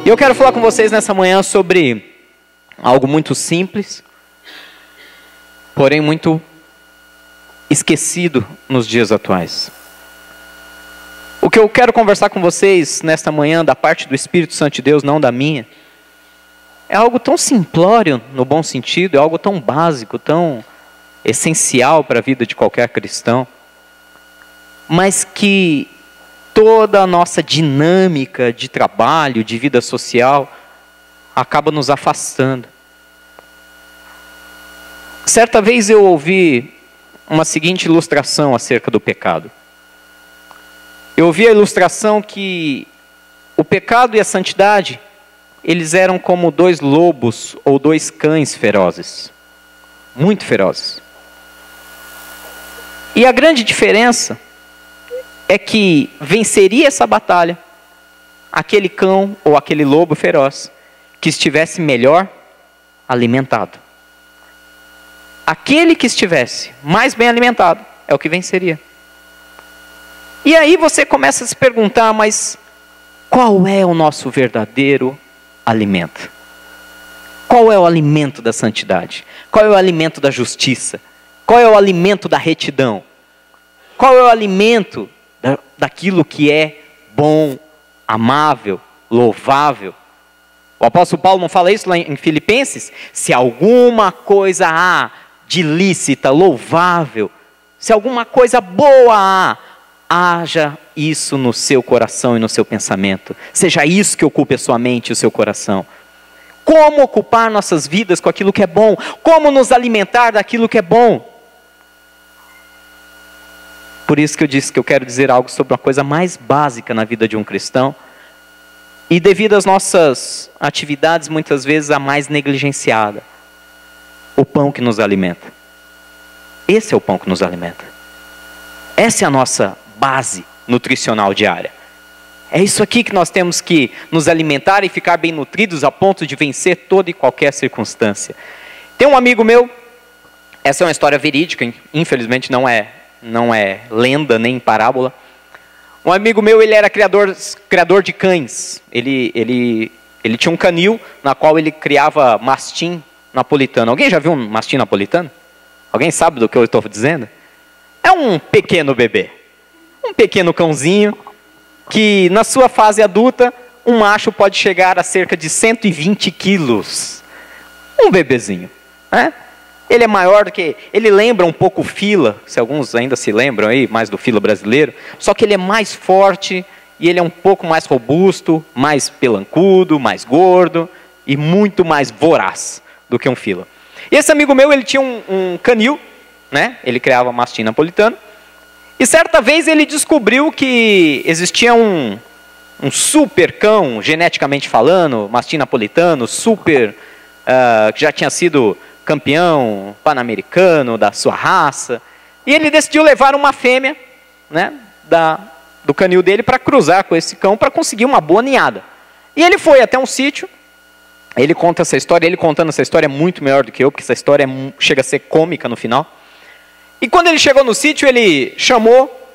E eu quero falar com vocês nessa manhã sobre algo muito simples, porém muito esquecido nos dias atuais. O que eu quero conversar com vocês nesta manhã, da parte do Espírito Santo de Deus, não da minha, é algo tão simplório no bom sentido, é algo tão básico, tão essencial para a vida de qualquer cristão, mas que toda a nossa dinâmica de trabalho, de vida social, acaba nos afastando. Certa vez eu ouvi uma seguinte ilustração acerca do pecado. Eu ouvi a ilustração que o pecado e a santidade, eles eram como dois lobos ou dois cães ferozes. Muito ferozes. E a grande diferença é que venceria essa batalha aquele cão ou aquele lobo feroz que estivesse melhor alimentado. Aquele que estivesse mais bem alimentado é o que venceria. E aí você começa a se perguntar, mas qual é o nosso verdadeiro alimento? Qual é o alimento da santidade? Qual é o alimento da justiça? Qual é o alimento da retidão? Qual é o alimento daquilo que é bom, amável, louvável? O apóstolo Paulo não fala isso lá em Filipenses? Se alguma coisa há de lícita, louvável, se alguma coisa boa há, haja isso no seu coração e no seu pensamento. Seja isso que ocupe a sua mente e o seu coração. Como ocupar nossas vidas com aquilo que é bom? Como nos alimentar daquilo que é bom? Por isso que eu disse que eu quero dizer algo sobre uma coisa mais básica na vida de um cristão. E devido às nossas atividades, muitas vezes a mais negligenciada. O pão que nos alimenta. Esse é o pão que nos alimenta. Essa é a nossa base nutricional diária. É isso aqui que nós temos que nos alimentar e ficar bem nutridos a ponto de vencer toda e qualquer circunstância. Tem um amigo meu, essa é uma história verídica, infelizmente não é lenda nem parábola. Um amigo meu, ele era criador de cães. Ele tinha um canil na qual ele criava mastim napolitano. Alguém já viu um mastim napolitano? Alguém sabe do que eu estou dizendo? É um pequeno bebê. Um pequeno cãozinho que na sua fase adulta, um macho pode chegar a cerca de 120 quilos. Um bebezinho, né? Ele é maior do que... Ele lembra um pouco o fila, se alguns ainda se lembram aí, mais do fila brasileiro. Só que ele é mais forte e ele é um pouco mais robusto, mais pelancudo, mais gordo e muito mais voraz do que um fila. E esse amigo meu, ele tinha um canil, né? Ele criava mastim napolitano. E certa vez ele descobriu que existia um super cão, geneticamente falando, mastim napolitano, super, que já tinha sido campeão pan-americano da sua raça. E ele decidiu levar uma fêmea, né, do canil dele para cruzar com esse cão para conseguir uma boa ninhada. E ele foi até um sítio. Ele conta essa história, ele contando essa história é muito melhor do que eu, porque essa história chega a ser cômica no final. E quando ele chegou no sítio, ele chamou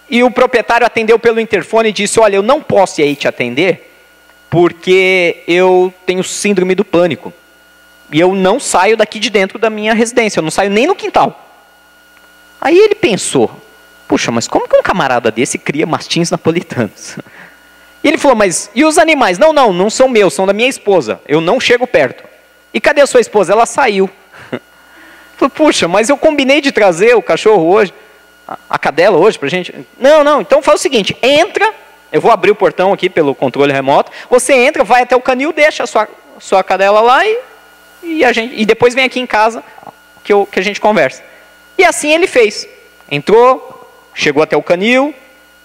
e o proprietário atendeu pelo interfone e disse: olha, eu não posso ir aí te atender porque eu tenho síndrome do pânico. E eu não saio daqui de dentro da minha residência, eu não saio nem no quintal. Aí ele pensou: puxa, mas como que um camarada desse cria mastins napolitanos? E ele falou: mas e os animais? Não são meus, são da minha esposa. Eu não chego perto. E cadê a sua esposa? Ela saiu. Falei: puxa, mas eu combinei de trazer o cachorro hoje, a cadela hoje pra gente. Não, então faz o seguinte, entra, eu vou abrir o portão aqui pelo controle remoto, você entra, vai até o canil, deixa a sua cadela lá e depois vem aqui em casa que a gente conversa. E assim ele fez. Entrou, chegou até o canil,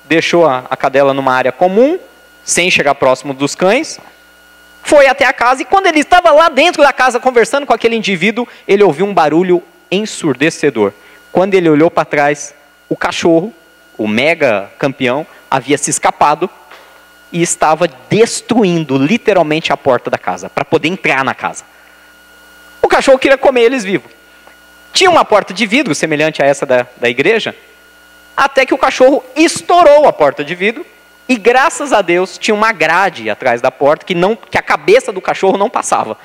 deixou a cadela numa área comum, sem chegar próximo dos cães, foi até a casa, e quando ele estava lá dentro da casa conversando com aquele indivíduo, ele ouviu um barulho ensurdecedor. Quando ele olhou para trás, o cachorro, o mega campeão, havia se escapado e estava destruindo literalmente a porta da casa, para poder entrar na casa. O cachorro queria comer eles vivos. Tinha uma porta de vidro, semelhante a essa da igreja, até que o cachorro estourou a porta de vidro E graças a Deus tinha uma grade atrás da porta que a cabeça do cachorro não passava.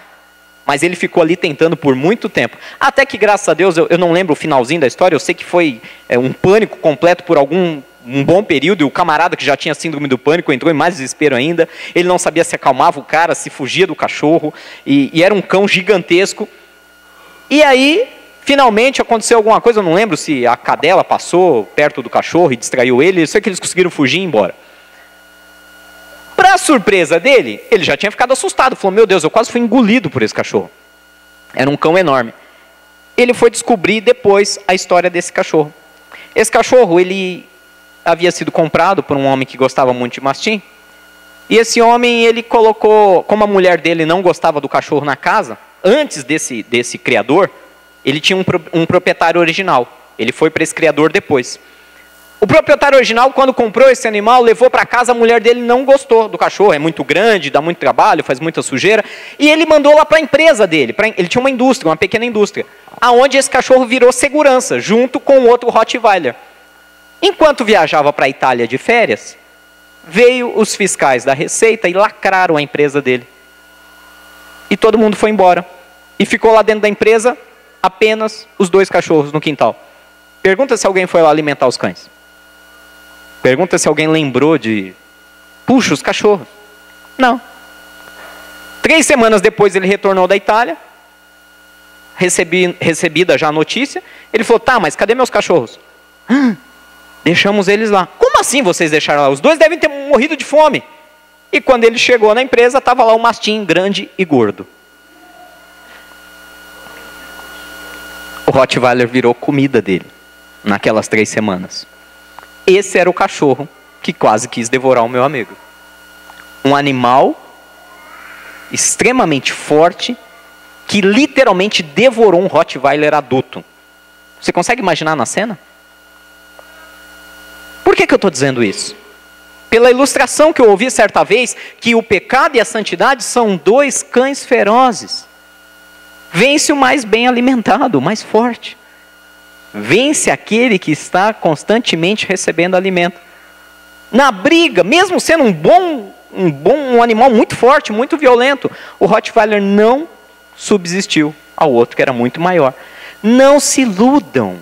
Mas ele ficou ali tentando por muito tempo. Até que, graças a Deus, eu não lembro o finalzinho da história, eu sei que foi um pânico completo por um bom período, e o camarada que já tinha síndrome do pânico entrou em mais desespero ainda. Ele não sabia se acalmava o cara, se fugia do cachorro, e era um cão gigantesco. E aí, finalmente, aconteceu alguma coisa, eu não lembro se a cadela passou perto do cachorro e distraiu ele, eu sei que eles conseguiram fugir e ir embora. Para surpresa dele, ele já tinha ficado assustado, falou, meu Deus, eu quase fui engolido por esse cachorro. Era um cão enorme. Ele foi descobrir depois a história desse cachorro. Esse cachorro, ele havia sido comprado por um homem que gostava muito de mastim, e esse homem, ele colocou, como a mulher dele não gostava do cachorro na casa, antes desse criador, ele tinha um proprietário original. Ele foi para esse criador depois. O proprietário original, quando comprou esse animal, levou para casa, a mulher dele não gostou do cachorro, é muito grande, dá muito trabalho, faz muita sujeira, e ele mandou lá para a empresa dele, ele tinha uma indústria, uma pequena indústria, aonde esse cachorro virou segurança, junto com outro Rottweiler. Enquanto viajava para a Itália de férias, veio os fiscais da Receita e lacraram a empresa dele. E todo mundo foi embora. E ficou lá dentro da empresa apenas os 2 cachorros no quintal. Pergunta se alguém foi lá alimentar os cães. Pergunta se alguém lembrou de... Puxa, os cachorros. Não. 3 semanas depois ele retornou da Itália. Recebida já a notícia. Ele falou, tá, mas cadê meus cachorros? Deixamos eles lá. Como assim vocês deixaram lá? Os 2 devem ter morrido de fome. E quando ele chegou na empresa, estava lá um mastim grande e gordo. O Rottweiler virou comida dele, naquelas 3 semanas. Esse era o cachorro que quase quis devorar o meu amigo. Um animal extremamente forte, que literalmente devorou um Rottweiler adulto. Você consegue imaginar na cena? Por que eu estou dizendo isso? Pela ilustração que eu ouvi certa vez, que o pecado e a santidade são 2 cães ferozes. Vence o mais bem alimentado, o mais forte. Vence aquele que está constantemente recebendo alimento. Na briga, mesmo sendo um animal muito forte, muito violento, o Rottweiler não subsistiu ao outro que era muito maior. Não se iludam.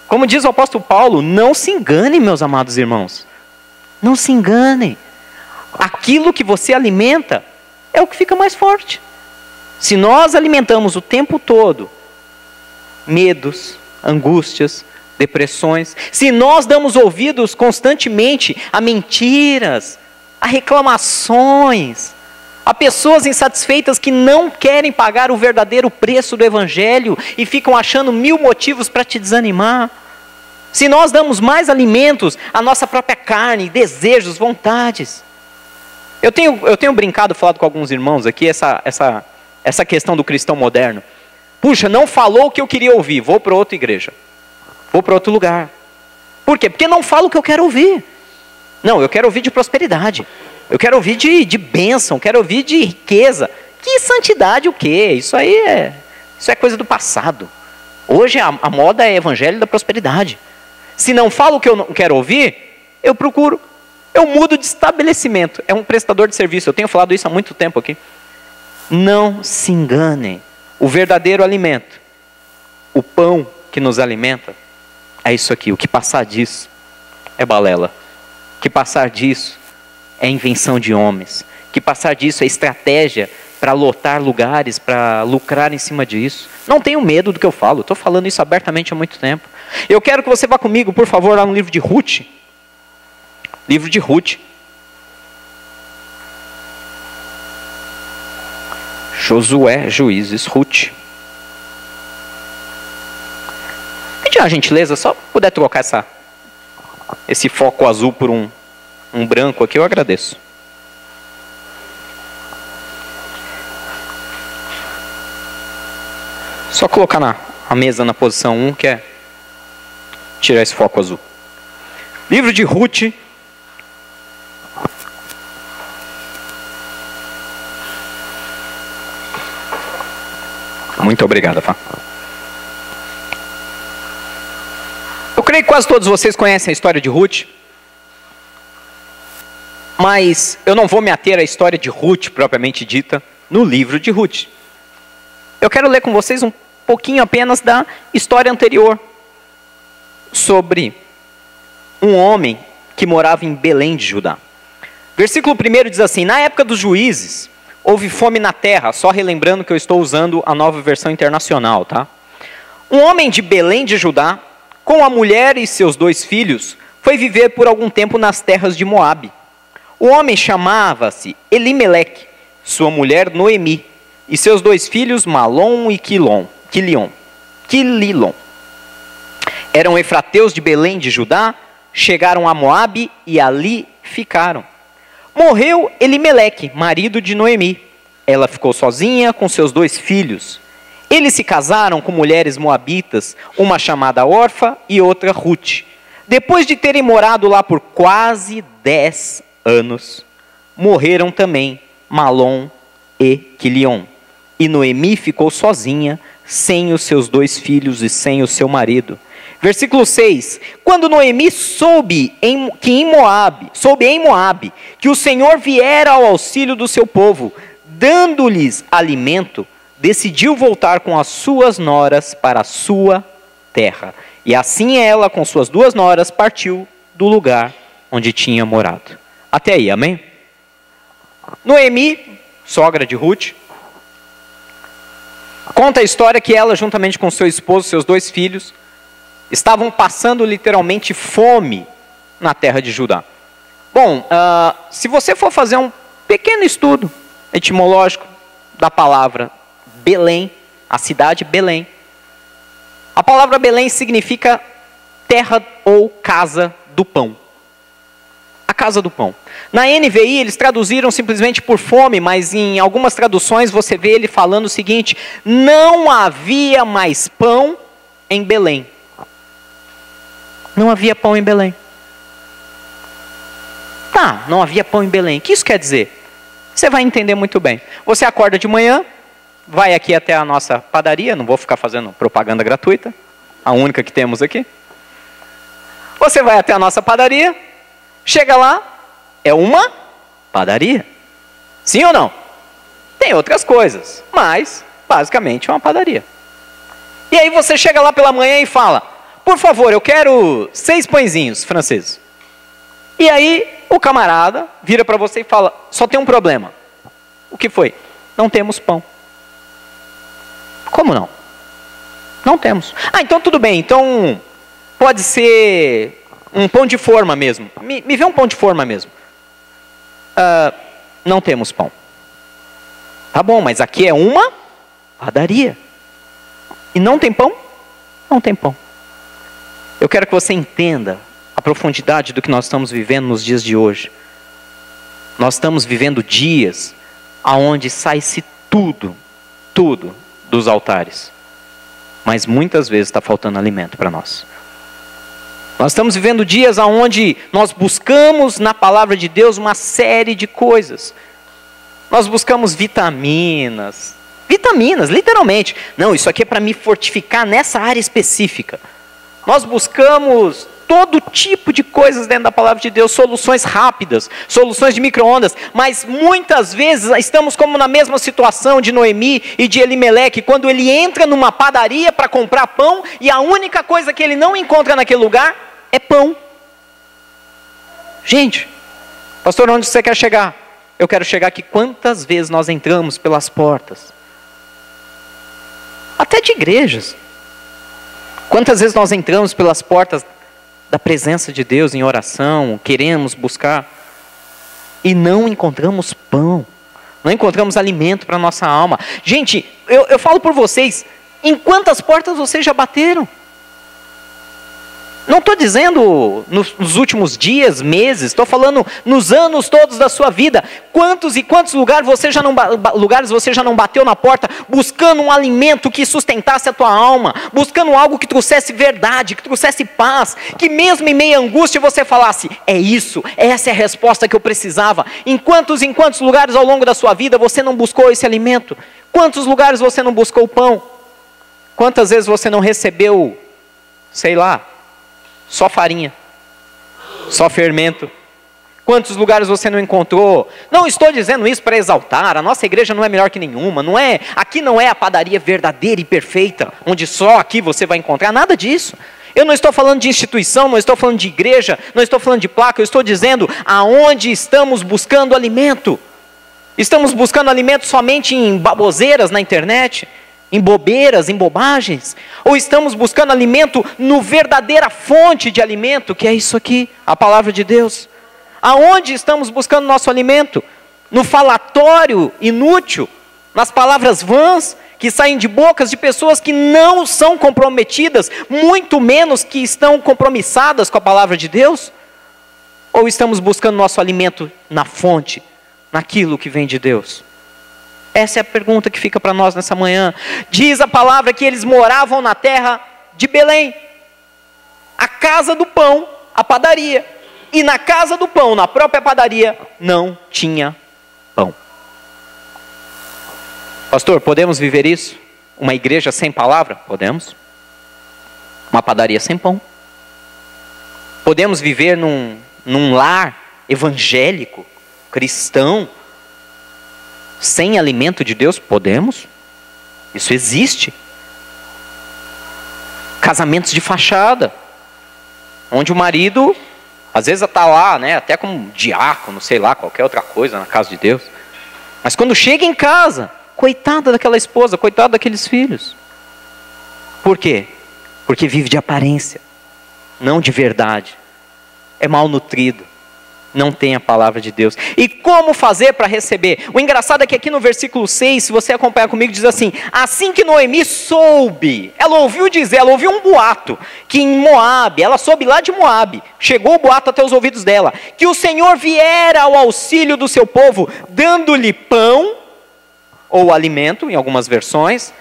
Como diz o apóstolo Paulo, não se enganem, meus amados irmãos. Não se enganem. Aquilo que você alimenta é o que fica mais forte. Se nós alimentamos o tempo todo medos, angústias, depressões, se nós damos ouvidos constantemente a mentiras, a reclamações, a pessoas insatisfeitas que não querem pagar o verdadeiro preço do Evangelho e ficam achando 1000 motivos para te desanimar, se nós damos mais alimentos à nossa própria carne, desejos, vontades. Eu tenho brincado, falado com alguns irmãos aqui, essa questão do cristão moderno. Puxa, não falou o que eu queria ouvir, vou para outra igreja. Vou para outro lugar. Por quê? Porque não falo o que eu quero ouvir. Não, eu quero ouvir de prosperidade. Eu quero ouvir de bênção, quero ouvir de riqueza. Que santidade o quê? Isso é coisa do passado. Hoje a moda é evangelho da prosperidade. Se não falo o que eu não quero ouvir, eu procuro. Eu mudo de estabelecimento. É um prestador de serviço. Eu tenho falado isso há muito tempo aqui. Não se enganem. O verdadeiro alimento, o pão que nos alimenta, é isso aqui. O que passar disso é balela. O que passar disso é invenção de homens. O que passar disso é estratégia para lotar lugares, para lucrar em cima disso. Não tenho medo do que eu falo. Estou falando isso abertamente há muito tempo. Eu quero que você vá comigo, por favor, lá no livro de Ruth. Livro de Ruth. Josué, Juízes, Ruth. Pedir uma gentileza, só puder trocar esse foco azul por um branco aqui, eu agradeço. Só colocar a mesa na posição 1, que é tirar esse foco azul. Livro de Ruth. Muito obrigado, Fá. Eu creio que quase todos vocês conhecem a história de Ruth. Mas eu não vou me ater à história de Ruth, propriamente dita, no livro de Ruth. Eu quero ler com vocês um pouquinho apenas da história anterior, sobre um homem que morava em Belém de Judá. Versículo 1 diz assim: na época dos juízes, houve fome na terra, só relembrando que eu estou usando a Nova Versão Internacional, tá? Um homem de Belém de Judá, com a mulher e seus 2 filhos, foi viver por algum tempo nas terras de Moabe. O homem chamava-se Elimeleque, sua mulher Noemi, e seus 2 filhos Malom e Quililom. Eram efrateus de Belém de Judá, chegaram a Moabe e ali ficaram. Morreu Elimeleque, marido de Noemi. Ela ficou sozinha com seus 2 filhos. Eles se casaram com mulheres moabitas, uma chamada Orfa e outra Ruth. Depois de terem morado lá por quase 10 anos, morreram também Malom e Quilion. E Noemi ficou sozinha, sem os seus 2 filhos e sem o seu marido. Versículo 6. Quando Noemi soube em Moabe que o Senhor viera ao auxílio do seu povo, dando-lhes alimento, decidiu voltar com as suas noras para a sua terra. E assim ela, com suas 2 noras, partiu do lugar onde tinha morado. Até aí, amém? Noemi, sogra de Ruth, conta a história que ela, juntamente com seu esposo, seus 2 filhos, estavam passando literalmente fome na terra de Judá. Bom, se você for fazer um pequeno estudo etimológico da palavra Belém, a cidade Belém, a palavra Belém significa terra ou casa do pão. A casa do pão. Na NVI eles traduziram simplesmente por fome, mas em algumas traduções você vê ele falando o seguinte: não havia mais pão em Belém. Não havia pão em Belém. Tá, não havia pão em Belém. O que isso quer dizer? Você vai entender muito bem. Você acorda de manhã, vai aqui até a nossa padaria, não vou ficar fazendo propaganda gratuita, a única que temos aqui. Você vai até a nossa padaria, chega lá, é uma padaria. Sim ou não? Tem outras coisas, mas basicamente é uma padaria. E aí você chega lá pela manhã e fala: por favor, eu quero 6 pãezinhos franceses. E aí o camarada vira para você e fala: só tem um problema. O que foi? Não temos pão. Como não? Não temos. Ah, então tudo bem. Então pode ser um pão de forma mesmo. Me vê um pão de forma mesmo. Não temos pão. Tá bom, mas aqui é uma padaria. E não tem pão? Não tem pão. Eu quero que você entenda a profundidade do que nós estamos vivendo nos dias de hoje. Nós estamos vivendo dias onde sai-se tudo dos altares. Mas muitas vezes está faltando alimento para nós. Nós estamos vivendo dias onde nós buscamos na palavra de Deus uma série de coisas. Nós buscamos vitaminas, literalmente. Não, isso aqui é para me fortificar nessa área específica. Nós buscamos todo tipo de coisas dentro da palavra de Deus, soluções rápidas, soluções de micro-ondas, mas muitas vezes estamos como na mesma situação de Noemi e de Elimeleque, quando ele entra numa padaria para comprar pão e a única coisa que ele não encontra naquele lugar é pão. Gente, pastor, onde você quer chegar? Eu quero chegar aqui. Quantas vezes nós entramos pelas portas, até de igrejas, quantas vezes nós entramos pelas portas da presença de Deus em oração, queremos buscar, e não encontramos pão, não encontramos alimento para a nossa alma. Gente, eu falo por vocês, em quantas portas vocês já bateram? Não estou dizendo nos últimos dias, meses, estou falando nos anos todos da sua vida. Quantos e quantos lugares você já não bateu na porta, buscando um alimento que sustentasse a tua alma, buscando algo que trouxesse verdade, que trouxesse paz, que mesmo em meio à angústia você falasse: é isso, essa é a resposta que eu precisava. Em quantos lugares ao longo da sua vida você não buscou esse alimento? Quantos lugares você não buscou pão? Quantas vezes você não recebeu, sei lá, só farinha, só fermento? Quantos lugares você não encontrou? Não estou dizendo isso para exaltar, a nossa igreja não é melhor que nenhuma, aqui não é a padaria verdadeira e perfeita, onde só aqui você vai encontrar, nada disso. Eu não estou falando de instituição, não estou falando de igreja, não estou falando de placa, eu estou dizendo aonde estamos buscando alimento. Estamos buscando alimento somente em baboseiras na internet? Em bobeiras, em bobagens? Ou estamos buscando alimento no verdadeira fonte de alimento, que é isso aqui, a palavra de Deus? Aonde estamos buscando nosso alimento? No falatório inútil? Nas palavras vãs que saem de bocas de pessoas que não são comprometidas, muito menos que estão compromissadas com a palavra de Deus? Ou estamos buscando nosso alimento na fonte, naquilo que vem de Deus? Essa é a pergunta que fica para nós nessa manhã. Diz a palavra que eles moravam na terra de Belém, a casa do pão, a padaria. E na casa do pão, na própria padaria, não tinha pão. Pastor, podemos viver isso? Uma igreja sem palavra? Podemos. Uma padaria sem pão. Podemos viver num lar evangélico, cristão, sem alimento de Deus? Podemos. Isso existe. Casamentos de fachada, onde o marido, às vezes está lá, né, até como diácono, sei lá, qualquer outra coisa na casa de Deus. Mas quando chega em casa, coitada daquela esposa, coitado daqueles filhos. Por quê? Porque vive de aparência, não de verdade. É mal nutrido, não tem a palavra de Deus. E como fazer para receber? O engraçado é que aqui no versículo 6, se você acompanhar comigo, diz assim: assim que Noemi soube, ela ouviu dizer, ela ouviu um boato, que em Moabe, ela soube lá de Moabe, chegou o boato até os ouvidos dela, que o Senhor viera ao auxílio do seu povo, dando-lhe pão, ou alimento, em algumas versões.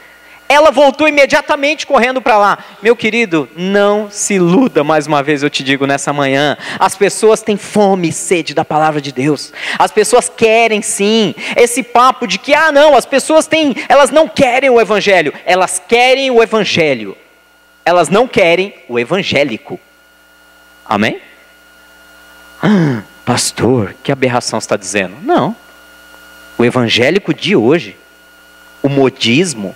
Ela voltou imediatamente correndo para lá. Meu querido, não se iluda, mais uma vez eu te digo nessa manhã. As pessoas têm fome e sede da palavra de Deus. As pessoas querem sim. Esse papo de que, não, elas não querem o evangelho. Elas querem o evangelho. Elas não querem o evangélico. Amém? Pastor, que aberração você está dizendo? Não. O evangélico de hoje, o modismo,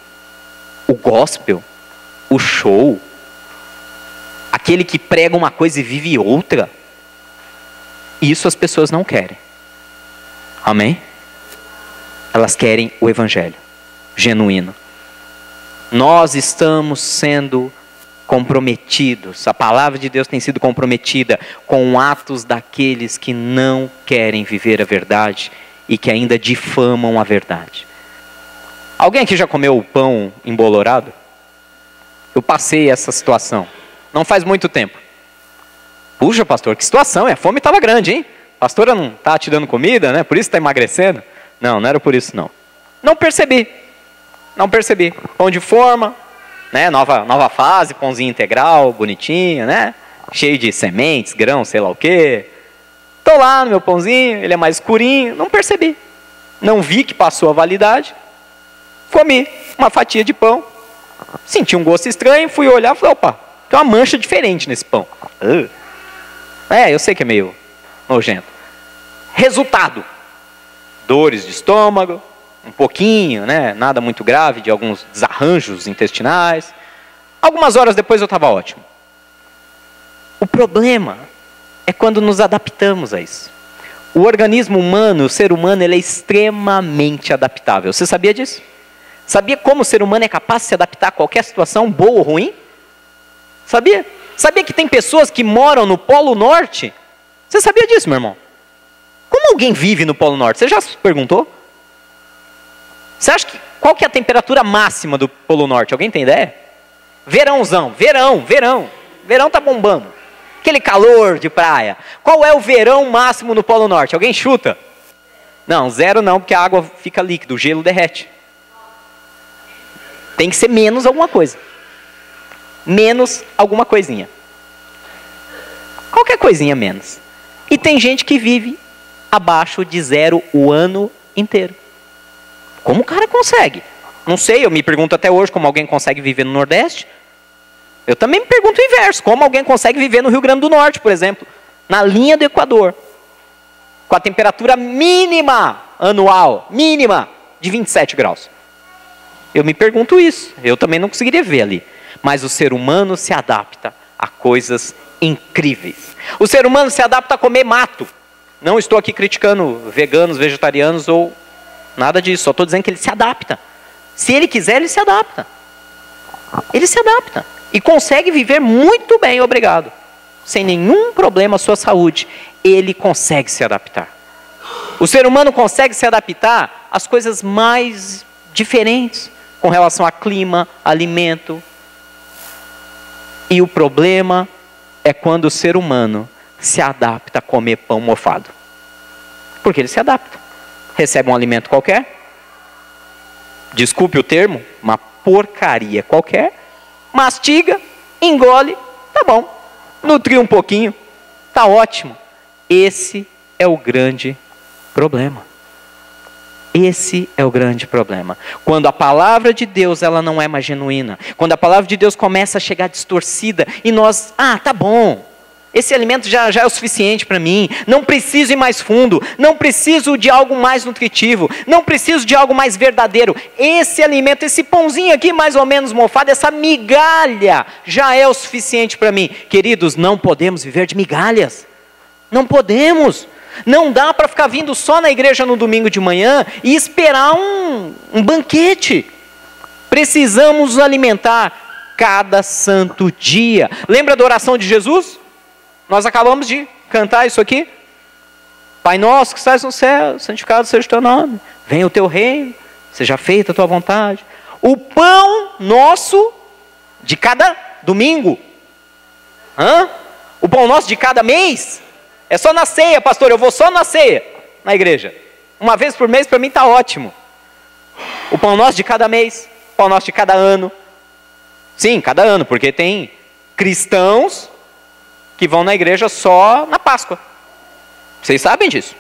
o gospel, o show, aquele que prega uma coisa e vive outra, isso as pessoas não querem. Amém? Elas querem o evangelho genuíno. Nós estamos sendo comprometidos, a palavra de Deus tem sido comprometida com atos daqueles que não querem viver a verdade e que ainda difamam a verdade. Alguém aqui já comeu o pão embolorado? Eu passei essa situação. Não faz muito tempo. Puxa, pastor, que situação. A fome estava grande, hein? A pastora não está te dando comida, né? Por isso está emagrecendo? Não, não era por isso, não. Não percebi. Pão de forma, né? Nova fase, pãozinho integral, bonitinho, né? Cheio de sementes, grãos, sei lá o quê. Estou lá no meu pãozinho, ele é mais escurinho. Não percebi. Não vi que passou a validade. Comi uma fatia de pão, senti um gosto estranho, fui olhar e falei, opa, tem uma mancha diferente nesse pão. Eu sei que é meio nojento. Resultado, dores de estômago, um pouquinho, né, nada muito grave, de alguns desarranjos intestinais. Algumas horas depois eu estava ótimo. O problema é quando nos adaptamos a isso. O organismo humano, o ser humano, ele é extremamente adaptável. Você sabia disso? Sabia como o ser humano é capaz de se adaptar a qualquer situação, boa ou ruim? Sabia? Sabia que tem pessoas que moram no Polo Norte? Você sabia disso, meu irmão? Como alguém vive no Polo Norte? Você já se perguntou? Você acha que qual que é a temperatura máxima do Polo Norte? Alguém tem ideia? Verãozão, verão tá bombando. Aquele calor de praia. Qual é o verão máximo no Polo Norte? Alguém chuta? Não, 0 não, porque a água fica líquida, o gelo derrete. Tem que ser menos alguma coisa. Menos alguma coisinha. Qualquer coisinha menos. E tem gente que vive abaixo de 0 o ano inteiro. Como o cara consegue? Não sei, eu me pergunto até hoje como alguém consegue viver no Nordeste. Eu também me pergunto o inverso. Como alguém consegue viver no Rio Grande do Norte, por exemplo. Na linha do Equador. com a temperatura mínima anual, mínima, de 27 graus. Eu me pergunto isso, eu também não conseguiria ver ali. Mas o ser humano se adapta a coisas incríveis. O ser humano se adapta a comer mato. Não estou aqui criticando veganos, vegetarianos ou nada disso, só estou dizendo que ele se adapta. Se ele quiser, ele se adapta. Ele se adapta e consegue viver muito bem, obrigado. Sem nenhum problema à sua saúde, ele consegue se adaptar. O ser humano consegue se adaptar às coisas mais diferentes com relação a clima, alimento. E o problema é quando o ser humano se adapta a comer pão mofado. Porque ele se adapta. Recebe um alimento qualquer, desculpe o termo, uma porcaria qualquer, mastiga, engole, tá bom. Nutriu um pouquinho, tá ótimo. Esse é o grande problema. Esse é o grande problema. Quando a palavra de Deus ela não é mais genuína, quando a palavra de Deus começa a chegar distorcida e nós, tá bom, esse alimento já é o suficiente para mim, não preciso ir mais fundo, não preciso de algo mais nutritivo, não preciso de algo mais verdadeiro. Esse alimento, esse pãozinho aqui mais ou menos mofado, essa migalha já é o suficiente para mim. Queridos, não podemos viver de migalhas. Não podemos. Não dá para ficar vindo só na igreja no domingo de manhã e esperar um banquete. Precisamos nos alimentar cada santo dia. Lembra da oração de Jesus? Nós acabamos de cantar isso aqui. Pai nosso que estás no céu, santificado seja o teu nome. Venha o teu reino, seja feita a tua vontade. O pão nosso de cada domingo. O pão nosso de cada mês. É só na ceia, pastor, eu vou só na ceia, na igreja. Uma vez por mês para mim está ótimo. O pão nosso de cada mês, o pão nosso de cada ano. Sim, cada ano, porque tem cristãos que vão na igreja só na Páscoa. Vocês sabem disso.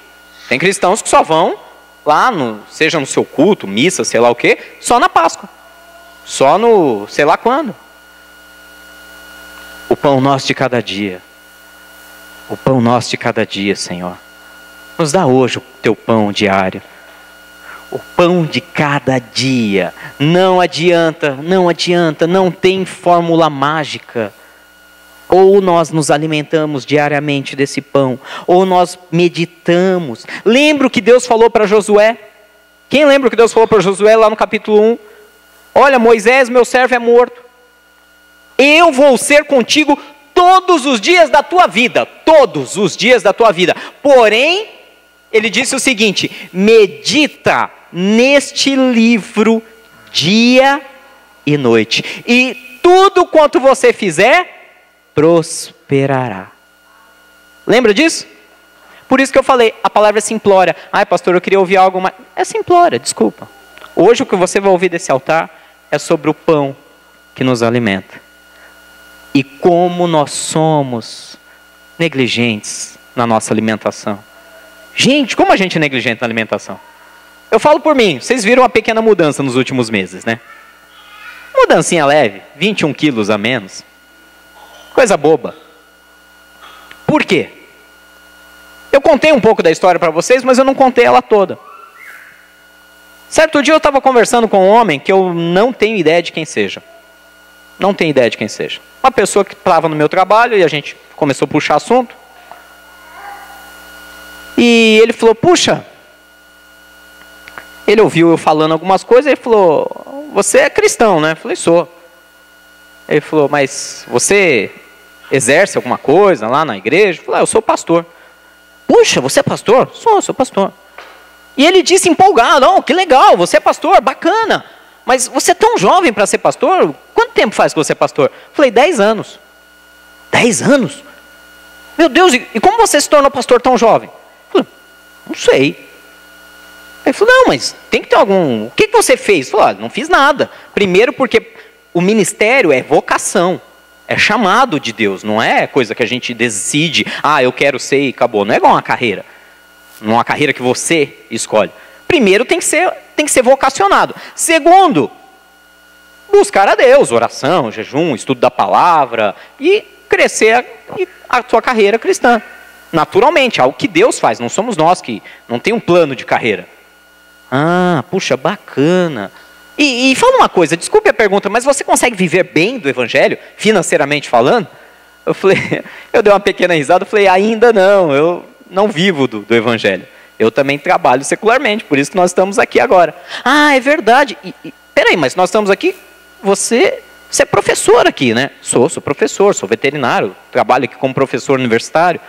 Tem cristãos que só vão lá, seja no seu culto, missa, sei lá o quê, só na Páscoa. Só no sei lá quando. O pão nosso de cada dia. O pão nosso de cada dia, Senhor. Nos dá hoje o teu pão diário. O pão de cada dia. Não adianta, não tem fórmula mágica. Ou nós nos alimentamos diariamente desse pão, ou nós meditamos. Lembra o que Deus falou para Josué? Quem lembra o que Deus falou para Josué lá no capítulo 1? Olha, Moisés, meu servo é morto. Eu vou ser contigo todos os dias da tua vida, todos os dias da tua vida. Porém, ele disse o seguinte: medita neste livro dia e noite, e tudo quanto você fizer, prosperará. Lembra disso? Por isso que eu falei, a palavra é simplória. Ai, pastor, eu queria ouvir algo mais. É simplória, desculpa. Hoje o que você vai ouvir desse altar é sobre o pão que nos alimenta. E como nós somos negligentes na nossa alimentação. Gente, como a gente é negligente na alimentação? Eu falo por mim, vocês viram uma pequena mudança nos últimos meses, né? Mudancinha leve, 21 quilos a menos. Coisa boba. Por quê? Eu contei um pouco da história para vocês, mas eu não contei ela toda. Certo dia eu estava conversando com um homem que eu não tenho ideia de quem seja. Não tenho ideia de quem seja. Uma pessoa que estava no meu trabalho e a gente começou a puxar assunto. E ele falou, puxa, ele ouviu eu falando algumas coisas e ele falou, você é cristão, né? Eu falei, sou. Ele falou, mas você exerce alguma coisa lá na igreja? Eu falei, eu sou pastor. Puxa, você é pastor? Sou pastor. E ele disse empolgado, que legal, você é pastor, bacana. Mas você é tão jovem para ser pastor? Quanto tempo faz que você é pastor? Eu falei, 10 anos. 10 anos? Meu Deus, e como você se tornou pastor tão jovem? Eu falei, não sei. Ele falou, não, mas tem que ter algum... O que você fez? Eu falei, não fiz nada. Primeiro porque o ministério é vocação. É chamado de Deus, não é coisa que a gente decide. Eu quero ser e acabou. Não é igual uma carreira. Não é uma carreira que você escolhe. Primeiro tem que ser vocacionado. Segundo, buscar a Deus, oração, jejum, estudo da palavra e crescer a sua carreira cristã. naturalmente, algo que Deus faz, não somos nós que não tem um plano de carreira. Ah, puxa, bacana. E fala uma coisa, desculpe a pergunta, mas você consegue viver bem do evangelho, financeiramente falando? Eu dei uma pequena risada, falei, ainda não, eu não vivo do evangelho. Eu também trabalho secularmente, por isso que nós estamos aqui agora. Ah, é verdade. Peraí, mas nós estamos aqui, você é professor aqui, né? Sou professor, sou veterinário, trabalho aqui como professor universitário.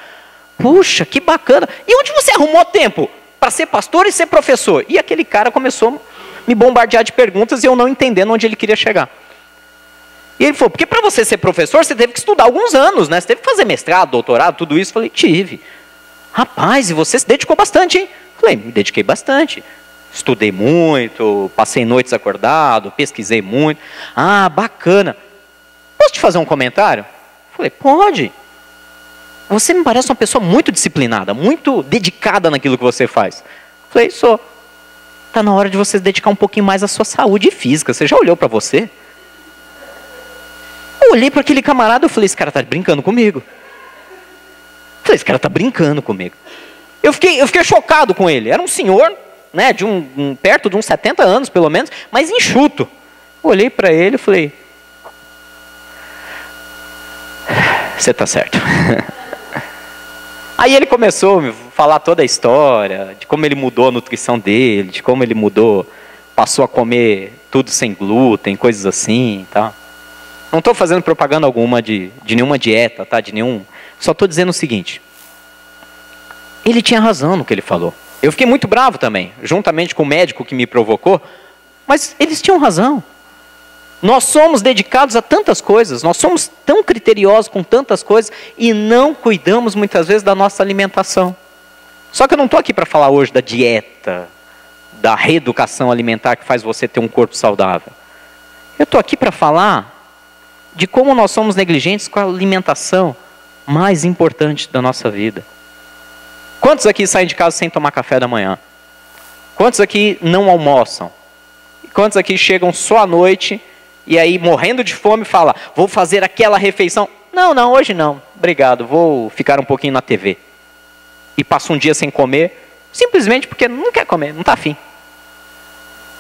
Puxa, que bacana. E onde você arrumou tempo para ser pastor e ser professor? E aquele cara começou a me bombardear de perguntas e eu não entendendo onde ele queria chegar. E ele falou, porque para você ser professor, você teve que estudar alguns anos, né? Você teve que fazer mestrado, doutorado, tudo isso. Eu falei, tive. Rapaz, e você se dedicou bastante, hein? Eu falei, me dediquei bastante. Estudei muito, passei noites acordado, pesquisei muito. Ah, bacana. Posso te fazer um comentário? Eu falei, pode. Você me parece uma pessoa muito disciplinada, muito dedicada naquilo que você faz. Eu falei, sou. Está na hora de você se dedicar um pouquinho mais à sua saúde física. Você já olhou para você? Eu olhei para aquele camarada e falei, esse cara está brincando comigo. Eu falei, esse cara está brincando comigo. Eu fiquei chocado com ele. Era um senhor, né, perto de uns 70 anos, pelo menos, mas enxuto. Eu olhei para ele e falei, você está certo. Aí ele começou a me falar toda a história, de como ele mudou a nutrição dele, de como ele passou a comer tudo sem glúten, coisas assim e tal. Não estou fazendo propaganda alguma de nenhuma dieta, tá? Só estou dizendo o seguinte. Ele tinha razão no que ele falou. Eu fiquei muito bravo também, juntamente com o médico que me provocou, mas eles tinham razão. Nós somos dedicados a tantas coisas, nós somos tão criteriosos com tantas coisas e não cuidamos muitas vezes da nossa alimentação. Só que eu não estou aqui para falar hoje da dieta, da reeducação alimentar que faz você ter um corpo saudável. Eu estou aqui para falar de como nós somos negligentes com a alimentação mais importante da nossa vida. Quantos aqui saem de casa sem tomar café da manhã? Quantos aqui não almoçam? Quantos aqui chegam só à noite e aí morrendo de fome fala, vou fazer aquela refeição? Não, hoje não, obrigado, vou ficar um pouquinho na TV. E passa um dia sem comer, simplesmente porque não quer comer, não está afim.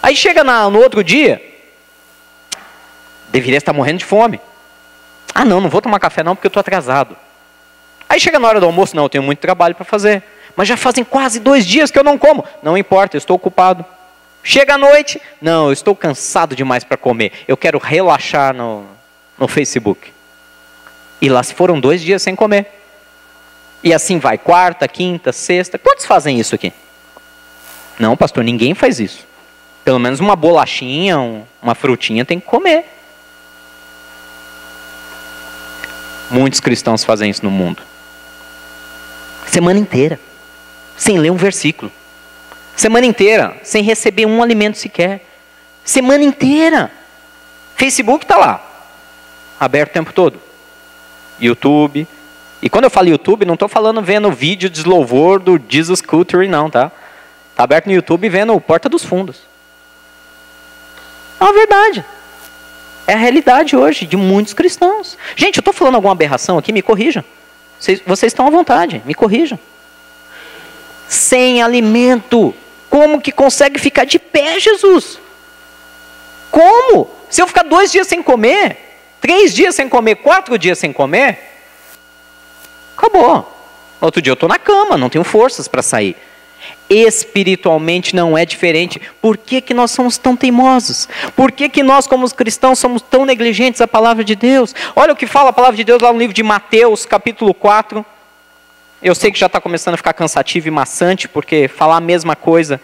Aí chega no outro dia, deveria estar morrendo de fome. Ah não vou tomar café não porque eu estou atrasado. Aí chega na hora do almoço, não, eu tenho muito trabalho para fazer. Mas já fazem quase 2 dias que eu não como. Não importa, eu estou ocupado. Chega à noite, não, eu estou cansado demais para comer. Eu quero relaxar no Facebook. E lá se foram 2 dias sem comer. E assim vai, quarta, quinta, sexta. Quantos fazem isso aqui? Não, pastor, ninguém faz isso. Pelo menos uma bolachinha, uma frutinha tem que comer. Muitos cristãos fazem isso no mundo. Semana inteira, sem ler um versículo. Semana inteira, sem receber um alimento sequer. Semana inteira. Facebook está lá, aberto o tempo todo. YouTube. E quando eu falo YouTube, não estou falando vendo vídeo de louvor do Jesus Culture, não, tá? Está aberto no YouTube vendo o Porta dos Fundos. É uma verdade. É a realidade hoje de muitos cristãos. Gente, eu estou falando alguma aberração aqui, me corrijam. Vocês estão à vontade, me corrijam. Sem alimento, como que consegue ficar de pé, Jesus? Como? Se eu ficar 2 dias sem comer, 3 dias sem comer, 4 dias sem comer, acabou. Outro dia eu estou na cama, não tenho forças para sair. Espiritualmente não é diferente. Por que nós somos tão teimosos? Por que nós como cristãos somos tão negligentes à palavra de Deus? Olha o que fala a palavra de Deus lá no livro de Mateus, capítulo 4. Eu sei que já está começando a ficar cansativo e maçante, porque falar a mesma coisa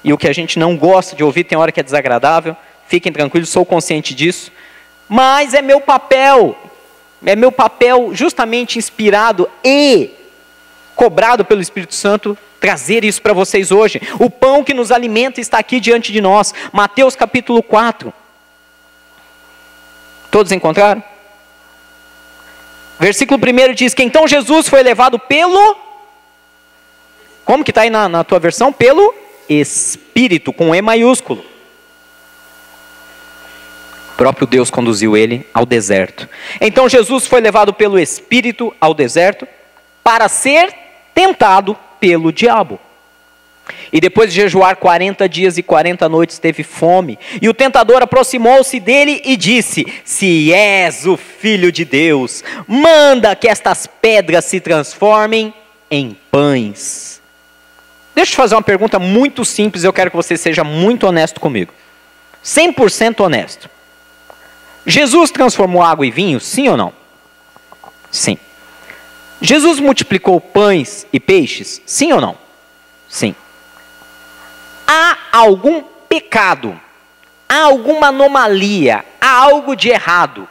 e o que a gente não gosta de ouvir tem hora que é desagradável. Fiquem tranquilos, sou consciente disso. Mas é meu papel justamente inspirado e cobrado pelo Espírito Santo, trazer isso para vocês hoje. O pão que nos alimenta está aqui diante de nós. Mateus capítulo 4. Todos encontraram? Versículo 1 diz que então Jesus foi levado pelo... Como que está aí na tua versão? Pelo Espírito, com E maiúsculo. O próprio Deus conduziu ele ao deserto. Então Jesus foi levado pelo Espírito ao deserto para ser tentado pelo diabo. E depois de jejuar 40 dias e 40 noites, teve fome. E o tentador aproximou-se dele e disse: se és o Filho de Deus, manda que estas pedras se transformem em pães. Deixa eu te fazer uma pergunta muito simples, eu quero que você seja muito honesto comigo. 100% honesto. Jesus transformou água em vinho, sim ou não? Sim. Jesus multiplicou pães e peixes, sim ou não? Sim. Há algum pecado, há alguma anomalia, há algo de errado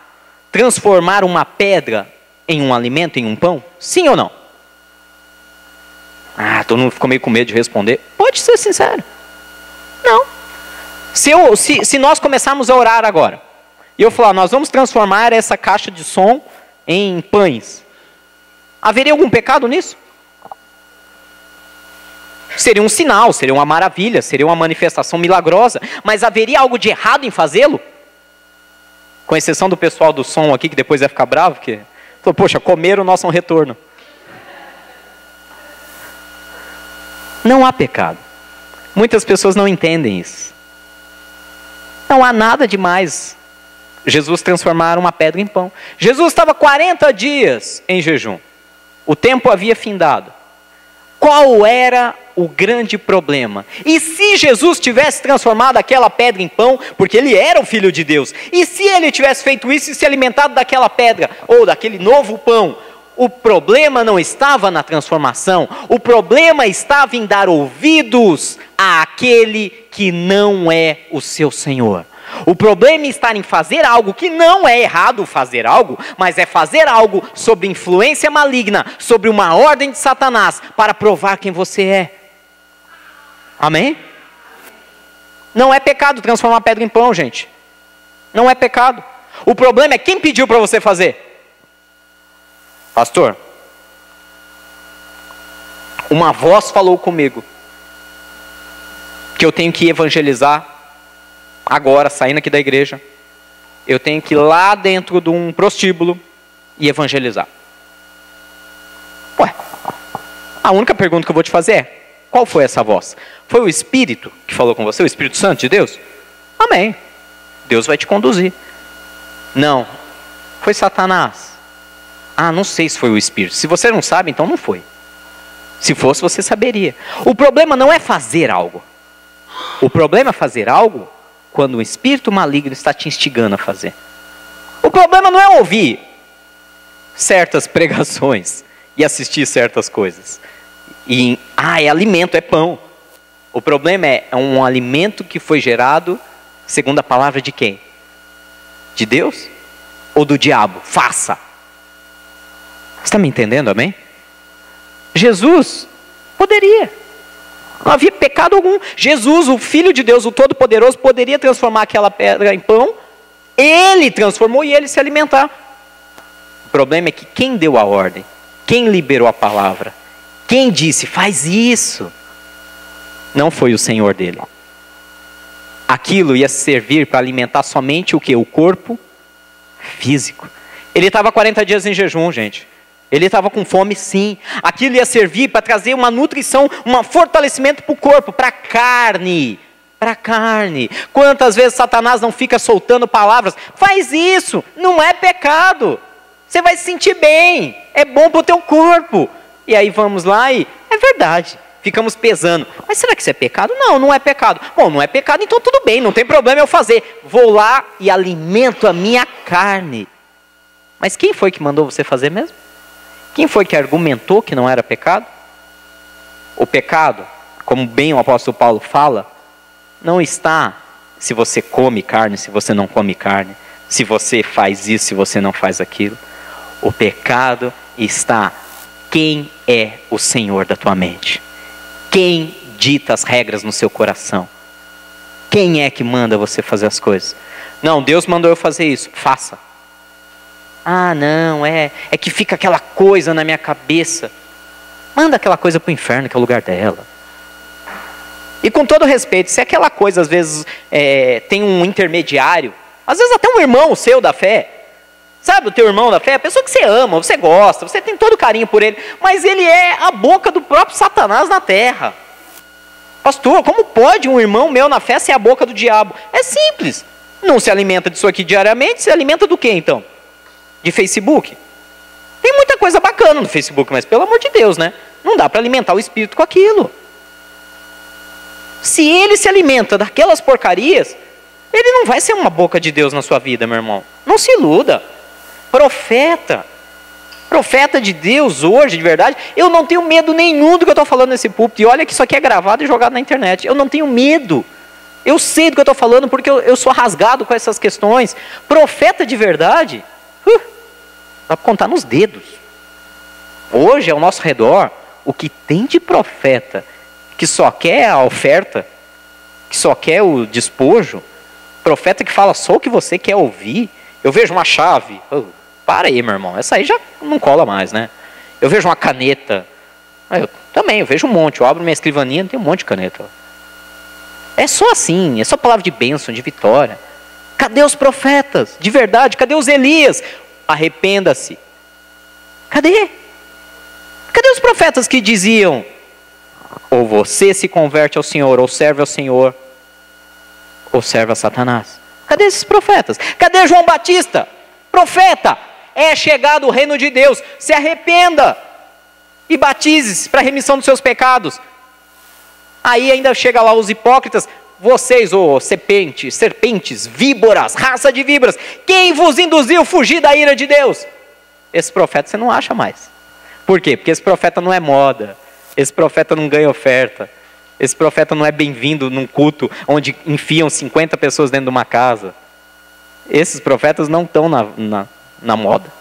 transformar uma pedra em um alimento, em um pão? Sim ou não? Todo mundo ficou meio com medo de responder. Pode ser sincero. Não. Se nós começarmos a orar agora, e eu falar, nós vamos transformar essa caixa de som em pães, haveria algum pecado nisso? Seria um sinal, seria uma maravilha, seria uma manifestação milagrosa, mas haveria algo de errado em fazê-lo? Com exceção do pessoal do som aqui, que depois vai ficar bravo, porque falou, poxa, comeram o nosso retorno. Não há pecado. Muitas pessoas não entendem isso. Não há nada demais Jesus transformar uma pedra em pão. Jesus estava 40 dias em jejum. O tempo havia findado. Qual era o grande problema? E se Jesus tivesse transformado aquela pedra em pão, porque ele era o Filho de Deus, e se ele tivesse feito isso e se alimentado daquela pedra, ou daquele novo pão, o problema não estava na transformação, o problema estava em dar ouvidos àquele que não é o seu Senhor. O problema está em fazer algo que não é errado fazer algo, mas é fazer algo sob influência maligna, sobre uma ordem de Satanás, para provar quem você é. Amém? Não é pecado transformar pedra em pão, gente. Não é pecado. O problema é quem pediu para você fazer. Pastor, uma voz falou comigo que eu tenho que evangelizar agora, saindo aqui da igreja. Eu tenho que ir lá dentro de um prostíbulo e evangelizar. Ué, a única pergunta que eu vou te fazer é, qual foi essa voz? Foi o Espírito que falou com você? O Espírito Santo de Deus? Amém. Deus vai te conduzir. Não, foi Satanás. Não sei se foi o Espírito. Se você não sabe, então não foi. Se fosse, você saberia. O problema não é fazer algo. O problema é fazer algo quando o espírito maligno está te instigando a fazer. O problema não é ouvir certas pregações e assistir certas coisas. É alimento, é pão. O problema é um alimento que foi gerado segundo a palavra de quem? De Deus? Ou do diabo? Faça. Você está me entendendo, amém? Jesus poderia. Não havia pecado algum. Jesus, o Filho de Deus, o Todo-Poderoso, poderia transformar aquela pedra em pão. Ele transformou e ele se alimentar. O problema é que quem deu a ordem, quem liberou a palavra, quem disse, faz isso, não foi o Senhor dele. Aquilo ia servir para alimentar somente o quê? O corpo físico. Ele estava 40 dias em jejum, gente. Ele estava com fome, sim. Aquilo ia servir para trazer uma nutrição, um fortalecimento para o corpo, para a carne. Para a carne. Quantas vezes Satanás não fica soltando palavras? Faz isso, não é pecado. Você vai se sentir bem, é bom para o teu corpo. E aí vamos lá e, é verdade, ficamos pesando. Mas será que isso é pecado? Não, não é pecado. Bom, não é pecado, então tudo bem, não tem problema eu fazer. Vou lá e alimento a minha carne. Mas quem foi que mandou você fazer mesmo? Quem foi que argumentou que não era pecado? O pecado, como bem o apóstolo Paulo fala, não está se você come carne, se você não come carne, se você faz isso, se você não faz aquilo. O pecado está quem é o Senhor da tua mente. Quem dita as regras no seu coração. Quem é que manda você fazer as coisas? Não, Deus mandou eu fazer isso, faça. Não, é que fica aquela coisa na minha cabeça. Manda aquela coisa para o inferno, que é o lugar dela. E com todo respeito, se aquela coisa às vezes tem um intermediário, às vezes até um irmão seu da fé, Sabe o teu irmão da fé? A pessoa que você ama, você gosta, você tem todo carinho por ele, mas ele é a boca do próprio Satanás na terra. Pastor, como pode um irmão meu na fé ser a boca do diabo? É simples. Não se alimenta disso aqui diariamente, se alimenta do quê então? De Facebook? Tem muita coisa bacana no Facebook, mas pelo amor de Deus, né? Não dá para alimentar o espírito com aquilo. Se ele se alimenta daquelas porcarias, ele não vai ser uma boca de Deus na sua vida, meu irmão. Não se iluda. Profeta de Deus hoje, de verdade, eu não tenho medo nenhum do que eu estou falando nesse púlpito. E olha que isso aqui é gravado e jogado na internet. Eu não tenho medo. Eu sei do que eu estou falando porque eu sou rasgado com essas questões. Profeta de verdade, dá para contar nos dedos. Hoje, ao nosso redor, o que tem de profeta que só quer a oferta, que só quer o despojo, profeta que fala só o que você quer ouvir. Eu vejo uma chave. Para aí, meu irmão. Essa aí já não cola mais, né? Eu vejo uma caneta. Eu vejo um monte. Eu abro minha escrivaninha, tem um monte de caneta. É só assim. É só palavra de bênção, de vitória. Cadê os profetas? De verdade. Cadê os Elias? Arrependa-se. Cadê? Cadê os profetas que diziam: ou você se converte ao Senhor, ou serve ao Senhor, ou serve a Satanás? Cadê esses profetas? Cadê João Batista? Profeta, é chegado o reino de Deus, se arrependa e batize-se para a remissão dos seus pecados. Aí ainda chega lá os hipócritas: vocês, serpentes, víboras, raça de víboras, quem vos induziu a fugir da ira de Deus? Esse profeta você não acha mais. Por quê? Porque esse profeta não é moda, esse profeta não ganha oferta, esse profeta não é bem-vindo num culto onde enfiam 50 pessoas dentro de uma casa. Esses profetas não estão na moda.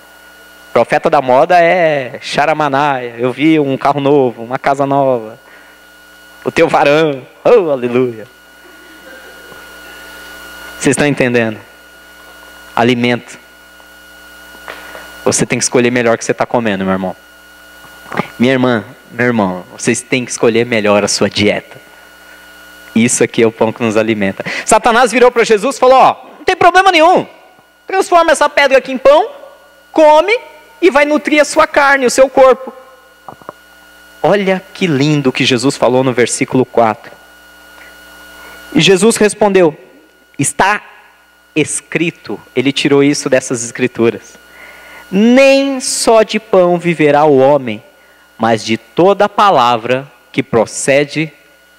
O profeta da moda é Xaramanaia. Eu vi um carro novo, uma casa nova, o teu varão, oh aleluia. Vocês estão entendendo? Alimento. Você tem que escolher melhor o que você está comendo, meu irmão. Minha irmã, meu irmão, vocês têm que escolher melhor a sua dieta. Isso aqui é o pão que nos alimenta. Satanás virou para Jesus e falou: não tem problema nenhum. Transforma essa pedra aqui em pão, come e vai nutrir a sua carne, o seu corpo. Olha que lindo que Jesus falou no versículo 4. E Jesus respondeu: está escrito. Ele tirou isso dessas escrituras: nem só de pão viverá o homem, mas de toda palavra que procede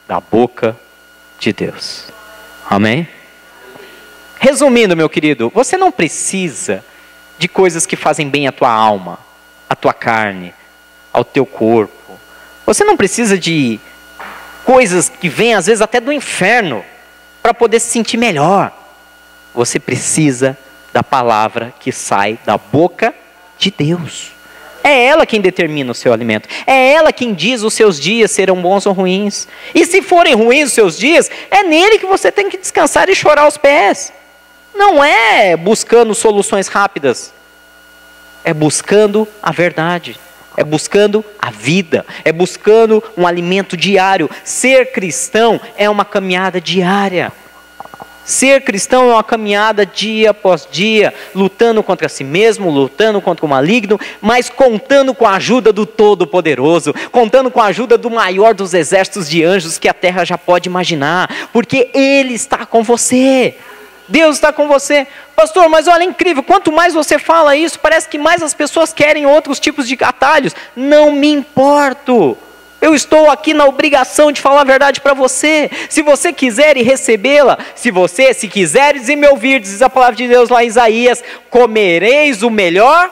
da boca de Deus. Amém? Resumindo, meu querido, você não precisa de coisas que fazem bem à tua alma, à tua carne, ao teu corpo. Você não precisa de coisas que vêm às vezes até do inferno para poder se sentir melhor. Você precisa da palavra que sai da boca de Deus. É ela quem determina o seu alimento. É ela quem diz os seus dias serão bons ou ruins. E se forem ruins os seus dias, é nele que você tem que descansar e chorar aos pés. Não é buscando soluções rápidas. É buscando a verdade. É buscando a vida. É buscando um alimento diário. Ser cristão é uma caminhada diária. Ser cristão é uma caminhada dia após dia, lutando contra si mesmo, lutando contra o maligno, mas contando com a ajuda do Todo-Poderoso, contando com a ajuda do maior dos exércitos de anjos que a terra já pode imaginar, porque Ele está com você. Deus está com você. Pastor, mas olha, é incrível, quanto mais você fala isso, parece que mais as pessoas querem outros tipos de atalhos. Não me importo. Eu estou aqui na obrigação de falar a verdade para você. Se você quiser e recebê-la, se quiseres e me ouvir, diz a palavra de Deus lá em Isaías, comereis o melhor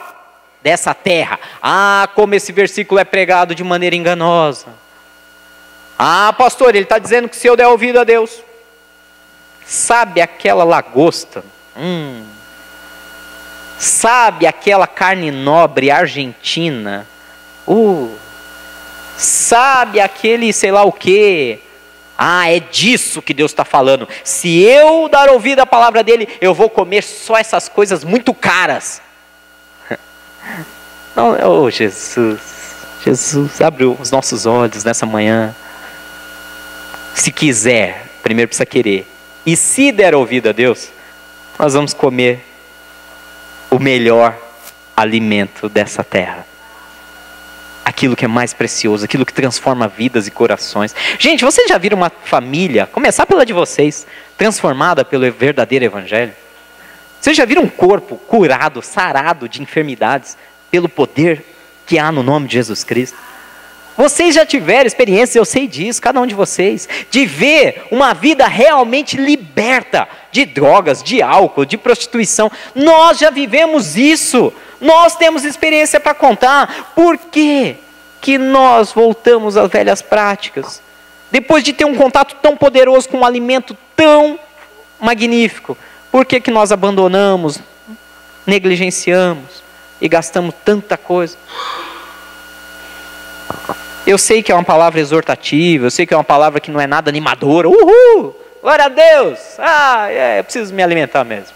dessa terra. Ah, como esse versículo é pregado de maneira enganosa. Ah, pastor, ele está dizendo que se eu der ouvido a Deus, sabe aquela lagosta? Sabe aquela carne nobre argentina? Sabe aquele sei lá o quê? Ah, é disso que Deus está falando. Se eu dar ouvido à palavra dele, eu vou comer só essas coisas muito caras. Não, oh Jesus, Jesus, abre os nossos olhos nessa manhã. Se quiser, primeiro precisa querer. E se der ouvido a Deus, nós vamos comer o melhor alimento dessa terra. Aquilo que é mais precioso, aquilo que transforma vidas e corações. Gente, vocês já viram uma família, começar pela de vocês, transformada pelo verdadeiro evangelho? Vocês já viram um corpo curado, sarado de enfermidades, pelo poder que há no nome de Jesus Cristo? Vocês já tiveram experiência, eu sei disso, cada um de vocês, de ver uma vida realmente liberta de drogas, de álcool, de prostituição. Nós já vivemos isso. Nós temos experiência para contar. Por quê que nós voltamos às velhas práticas? Depois de ter um contato tão poderoso com um alimento tão magnífico, por que que nós abandonamos, negligenciamos e gastamos tanta coisa? Eu sei que é uma palavra exortativa, eu sei que é uma palavra que não é nada animadora. Uhul! Glória a Deus! Eu preciso me alimentar mesmo.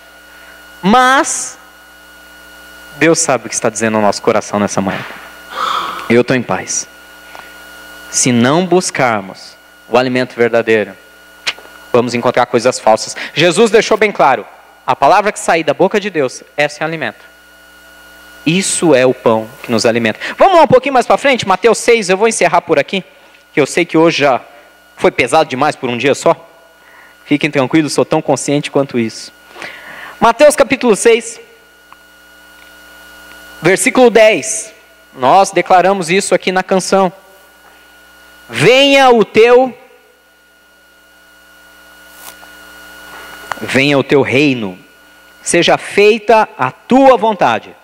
Mas Deus sabe o que está dizendo no nosso coração nessa manhã. Eu estou em paz. Se não buscarmos o alimento verdadeiro, vamos encontrar coisas falsas. Jesus deixou bem claro, a palavra que sair da boca de Deus, esse é o alimento. Isso é o pão que nos alimenta. Vamos lá um pouquinho mais para frente, Mateus 6, eu vou encerrar por aqui, que eu sei que hoje já foi pesado demais por um dia só. Fiquem tranquilos, sou tão consciente quanto isso. Mateus capítulo 6, versículo 10. Nós declaramos isso aqui na canção. Venha o teu reino, seja feita a tua vontade,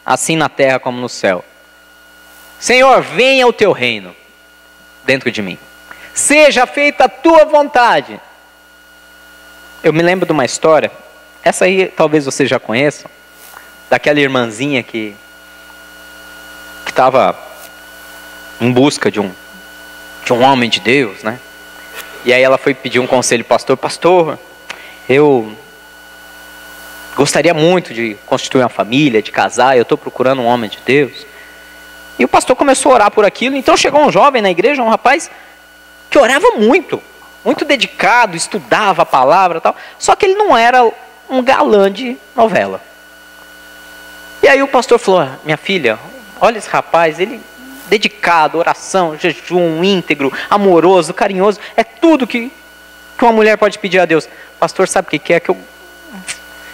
assim na terra como no céu. Senhor, venha o teu reino dentro de mim. Seja feita a tua vontade. Eu me lembro de uma história, essa aí talvez vocês já conheçam, daquela irmãzinha que estava em busca de um homem de Deus, né? E aí ela foi pedir um conselho, pastor, eu gostaria muito de constituir uma família, de casar, eu estou procurando um homem de Deus. E o pastor começou a orar por aquilo, então chegou um jovem na igreja, um rapaz, que orava muito, muito dedicado, estudava a palavra e tal, só que ele não era um galã de novela. E aí o pastor falou, minha filha, olha esse rapaz, ele dedicado, oração, jejum, íntegro, amoroso, carinhoso, é tudo que uma mulher pode pedir a Deus. Pastor, sabe o que é que eu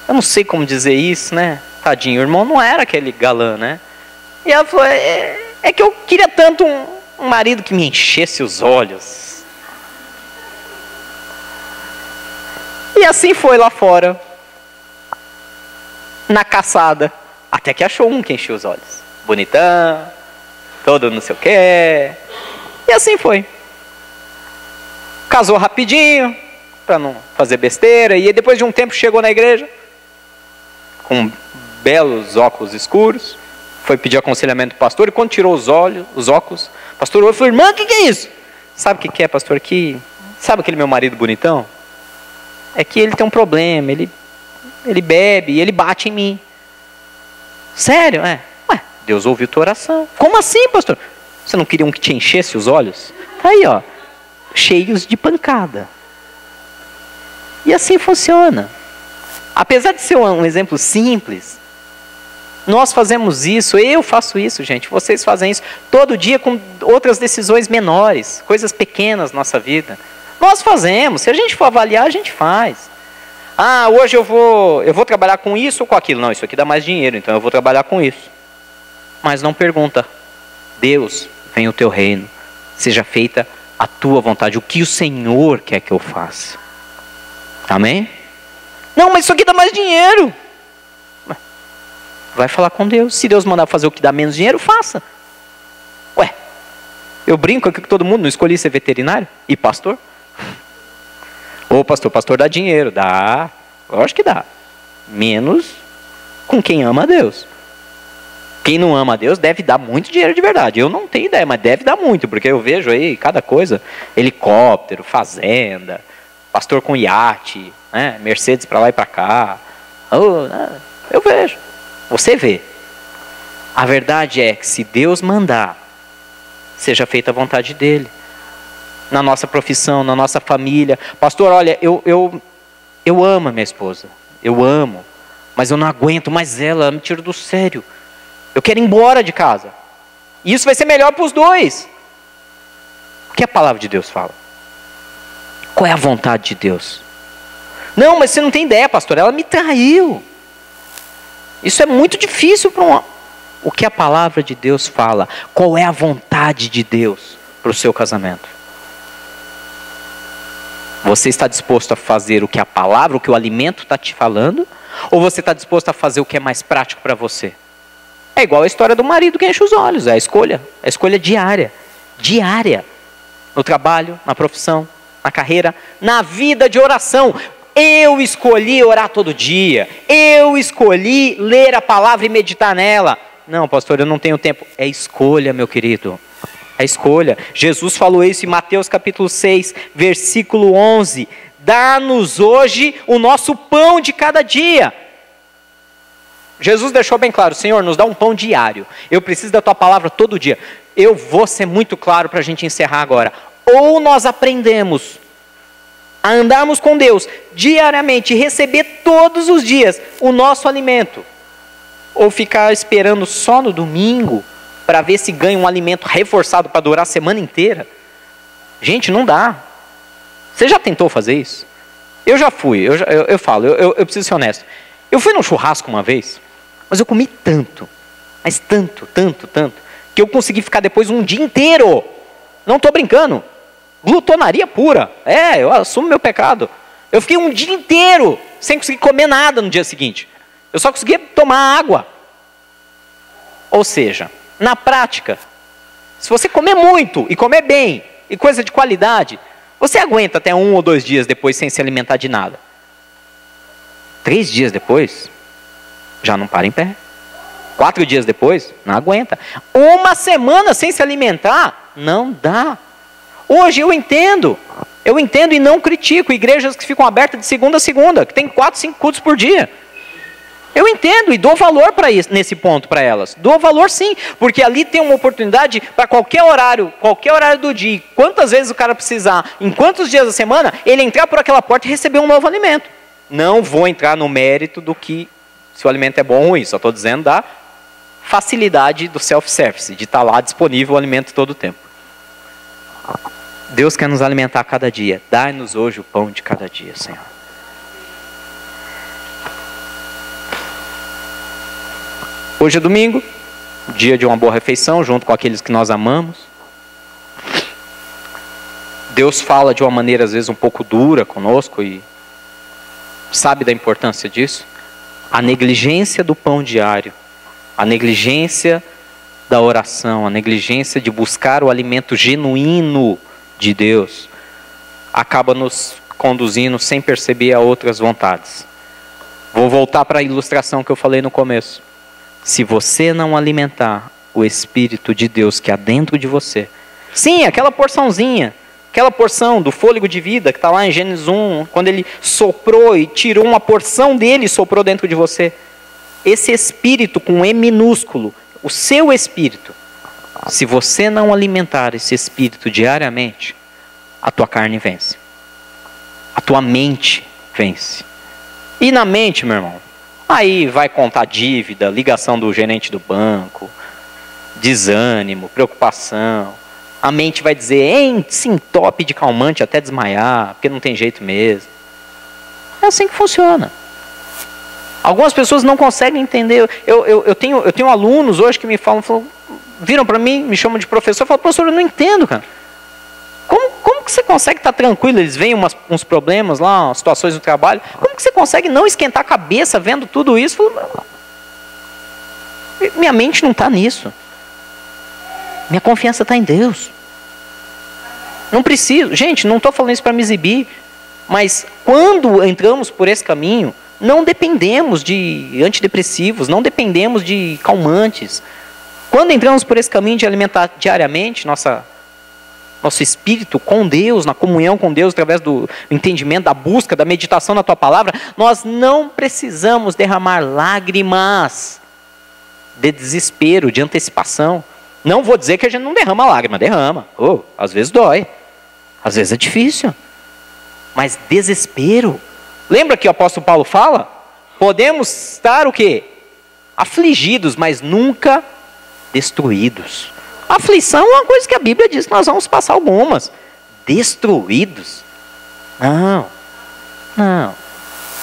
não sei como dizer isso, né? Tadinho, o irmão não era aquele galã, né? E ela falou, é que eu queria tanto um marido que me enchesse os olhos. E assim foi lá fora, na caçada, até que achou um que encheu os olhos. Bonitão, todo não sei o quê. E assim foi. Casou rapidinho, para não fazer besteira, e depois de um tempo chegou na igreja, com belos óculos escuros, foi pedir aconselhamento do pastor, e quando tirou os óculos, o pastor olhou e falou, irmã, o que é isso? Sabe o que é, pastor? Sabe aquele meu marido bonitão? É que ele tem um problema, ele bebe e ele bate em mim. Sério? Ué, Deus ouviu tua oração. Como assim, pastor? Você não queria um que te enchesse os olhos? Tá aí, ó, cheios de pancada. E assim funciona. Apesar de ser um exemplo simples, nós fazemos isso, eu faço isso, gente, vocês fazem isso todo dia com outras decisões menores, coisas pequenas na nossa vida. Nós fazemos, se a gente for avaliar, a gente faz. Hoje eu vou trabalhar com isso ou com aquilo. Não, isso aqui dá mais dinheiro, então eu vou trabalhar com isso. Mas não pergunta, Deus, venha o teu reino, seja feita a tua vontade, o que o Senhor quer que eu faça. Amém? Não, mas isso aqui dá mais dinheiro. Vai falar com Deus. Se Deus mandar fazer o que dá menos dinheiro, faça. Ué, eu brinco aqui com todo mundo, não escolhi ser veterinário e pastor? Ô pastor dá dinheiro, dá, eu acho que dá. Menos com quem ama a Deus. Quem não ama a Deus deve dar muito dinheiro de verdade. Eu não tenho ideia, mas deve dar muito, porque eu vejo aí cada coisa, helicóptero, fazenda, pastor com iate, né? Mercedes para lá e para cá. Eu vejo, você vê. A verdade é que se Deus mandar, seja feita a vontade dele. Na nossa profissão, na nossa família. Pastor, olha, eu amo a minha esposa. Eu amo. mas eu não aguento mais ela me tira do sério. Eu quero ir embora de casa. E isso vai ser melhor para os dois. O que a palavra de Deus fala? Qual é a vontade de Deus? Não, mas você não tem ideia, pastor, ela me traiu. Isso é muito difícil para um... O que a palavra de Deus fala? Qual é a vontade de Deus para o seu casamento? Você está disposto a fazer o que a palavra, o que o alimento está te falando? Ou você está disposto a fazer o que é mais prático para você? É igual a história do marido que enche os olhos. É a escolha diária. Diária. No trabalho, na profissão, na carreira, na vida de oração. Eu escolhi orar todo dia. Eu escolhi ler a palavra e meditar nela. Não, pastor, eu não tenho tempo. É escolha, meu querido. É escolha. Jesus falou isso em Mateus capítulo 6, versículo 11. Dá-nos hoje o nosso pão de cada dia. Jesus deixou bem claro, Senhor, nos dá um pão diário. Eu preciso da tua palavra todo dia. Eu vou ser muito claro para a gente encerrar agora. Ou nós aprendemos a andarmos com Deus diariamente, receber todos os dias o nosso alimento. Ou ficar esperando só no domingo para ver se ganha um alimento reforçado para durar a semana inteira. Gente, não dá. Você já tentou fazer isso? Eu já fui, eu preciso ser honesto. Eu fui num churrasco uma vez, mas eu comi tanto, mas tanto, que eu consegui ficar depois um dia inteiro. Não estou brincando. Glutonaria pura. Eu assumo meu pecado. Eu fiquei um dia inteiro sem conseguir comer nada no dia seguinte. Eu só conseguia tomar água. Ou seja, na prática, se você comer muito e comer bem, e coisa de qualidade, você aguenta até 1 ou 2 dias depois sem se alimentar de nada. 3 dias depois, já não para em pé. 4 dias depois, não aguenta. 1 semana sem se alimentar, não dá. Hoje eu entendo e não critico igrejas que ficam abertas de segunda a segunda, que tem 4, 5 cultos por dia. Eu entendo e dou valor para isso, nesse ponto para elas. Dou valor sim, porque ali tem uma oportunidade para qualquer horário do dia, quantas vezes o cara precisar, em quantos dias da semana, ele entrar por aquela porta e receber um novo alimento. Não vou entrar no mérito do que, se o alimento é bom ou ruim, só estou dizendo da facilidade do self-service, de estar lá disponível o alimento todo o tempo. Deus quer nos alimentar a cada dia. Dai-nos hoje o pão de cada dia, Senhor. Hoje é domingo, dia de uma boa refeição, junto com aqueles que nós amamos. Deus fala de uma maneira, às vezes, um pouco dura conosco e sabe da importância disso. A negligência do pão diário, a negligência da oração, a negligência de buscar o alimento genuíno de Deus, acaba nos conduzindo sem perceber a outras vontades. Vou voltar para a ilustração que eu falei no começo. Se você não alimentar o Espírito de Deus que há dentro de você, sim, aquela porçãozinha, aquela porção do fôlego de vida que está lá em Gênesis 1, quando ele soprou e tirou uma porção dele e soprou dentro de você, esse Espírito com E minúsculo, o seu Espírito, se você não alimentar esse Espírito diariamente, a tua carne vence. A tua mente vence. E na mente, meu irmão, aí vai contar dívida, ligação do gerente do banco, desânimo, preocupação. A mente vai dizer, se entope de calmante até desmaiar, porque não tem jeito mesmo. É assim que funciona. Algumas pessoas não conseguem entender. Eu tenho alunos hoje que me falam, viram para mim, me chamam de professor, eu falo, professor, eu não entendo, cara. Como que você consegue estar tranquilo? Eles veem uns problemas lá, umas situações no trabalho. Como que você consegue não esquentar a cabeça vendo tudo isso? Eu falo, minha mente não está nisso. Minha confiança está em Deus. Não preciso. Gente, não estou falando isso para me exibir. Mas quando entramos por esse caminho, não dependemos de antidepressivos, não dependemos de calmantes. Quando entramos por esse caminho de alimentar diariamente nosso espírito com Deus, na comunhão com Deus, através do entendimento, da busca, da meditação na tua palavra, nós não precisamos derramar lágrimas de desespero, de antecipação. Não vou dizer que a gente não derrama lágrima, derrama. Às vezes dói, às vezes é difícil, mas desespero. Lembra que o apóstolo Paulo fala? Podemos estar o quê? Afligidos, mas nunca destruídos. Aflição é uma coisa que a Bíblia diz que nós vamos passar algumas. Destruídos? Não.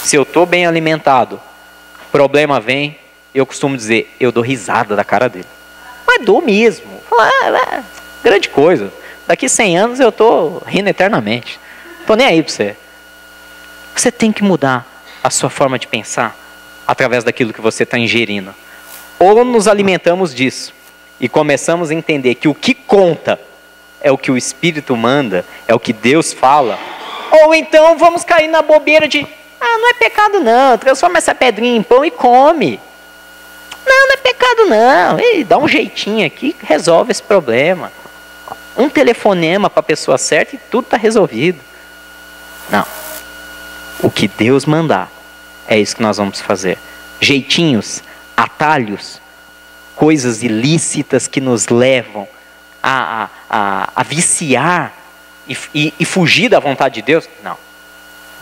Se eu estou bem alimentado, problema vem, eu costumo dizer, eu dou risada da cara dele. Mas dou mesmo. Grande coisa. Daqui 100 anos eu estou rindo eternamente. Estou nem aí para você. Você tem que mudar a sua forma de pensar através daquilo que você está ingerindo. Ou nos alimentamos disso e começamos a entender que o que conta é o que o Espírito manda, é o que Deus fala. Ou então vamos cair na bobeira de, não é pecado não, transforma essa pedrinha em pão e come. Não é pecado não, e dá um jeitinho aqui, resolve esse problema. Um telefonema para a pessoa certa e tudo está resolvido. Não. O que Deus mandar, é isso que nós vamos fazer. Jeitinhos, atalhos, coisas ilícitas que nos levam a viciar e fugir da vontade de Deus. Não.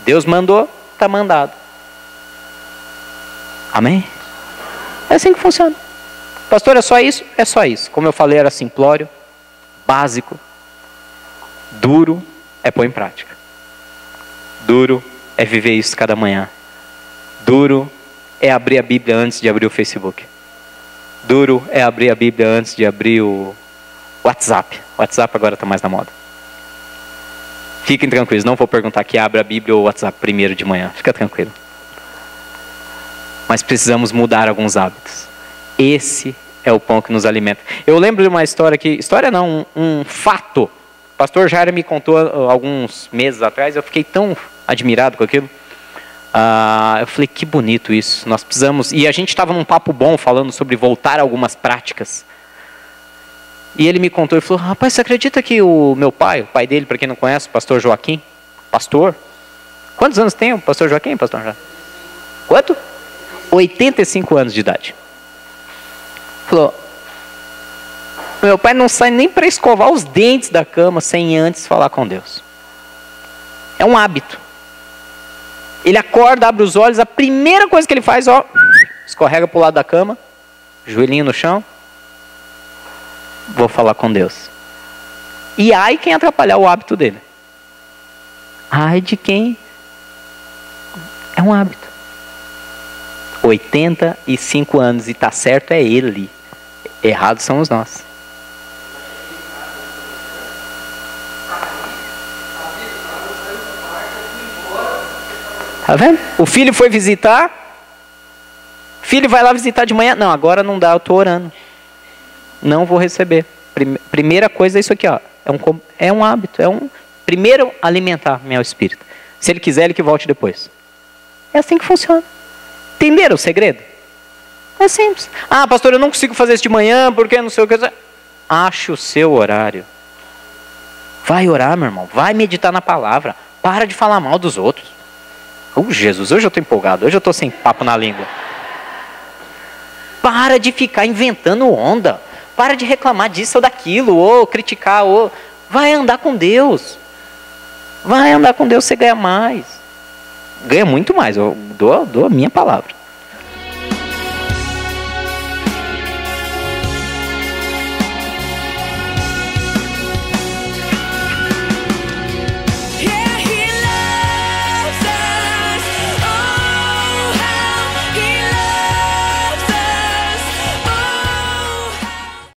Deus mandou, está mandado. Amém? É assim que funciona. Pastor, é só isso? É só isso. Como eu falei, era simplório, básico, duro é pôr em prática. Duro é viver isso cada manhã. Duro é abrir a Bíblia antes de abrir o Facebook. Duro é abrir a Bíblia antes de abrir o WhatsApp. O WhatsApp agora está mais na moda. Fiquem tranquilos, não vou perguntar que abra a Bíblia ou o WhatsApp primeiro de manhã. Fica tranquilo. Mas precisamos mudar alguns hábitos. Esse é o pão que nos alimenta. Eu lembro de uma história que... História não, um fato. O pastor Jair me contou alguns meses atrás. Eu fiquei tão admirado com aquilo. Eu falei, que bonito isso. Nós precisamos... E a gente estava num papo bom falando sobre voltar a algumas práticas. E ele me contou e falou, rapaz, você acredita que o meu pai, o pai dele, para quem não conhece, o pastor Joaquim, pastor? Quantos anos tem o pastor Joaquim, pastor Joaquim? Quanto? 85 anos de idade. Falou, meu pai não sai nem para escovar os dentes da cama sem antes falar com Deus. É um hábito. Ele acorda, abre os olhos, a primeira coisa que ele faz, escorrega para o lado da cama, joelhinho no chão, vou falar com Deus. E ai quem atrapalhar o hábito dele. Ai de quem é um hábito. 85 anos e tá certo é ele. Errados somos nós. Tá vendo? O filho foi visitar. O filho vai lá visitar de manhã. Não, agora não dá, eu tô orando. Não vou receber. Primeira coisa é isso aqui, ó. É um hábito. Primeiro alimentar meu espírito. Se ele quiser, ele que volte depois. É assim que funciona. Entenderam o segredo? É simples. Pastor, eu não consigo fazer isso de manhã, porque não sei o que. Ache o seu horário. Vai orar, meu irmão. Vai meditar na palavra. Para de falar mal dos outros. Jesus, hoje eu estou empolgado. Hoje eu estou sem papo na língua. Para de ficar inventando onda. Para de reclamar disso ou daquilo, ou criticar, ou... Vai andar com Deus. Vai andar com Deus, você ganha mais. Ganha muito mais, eu dou a minha palavra.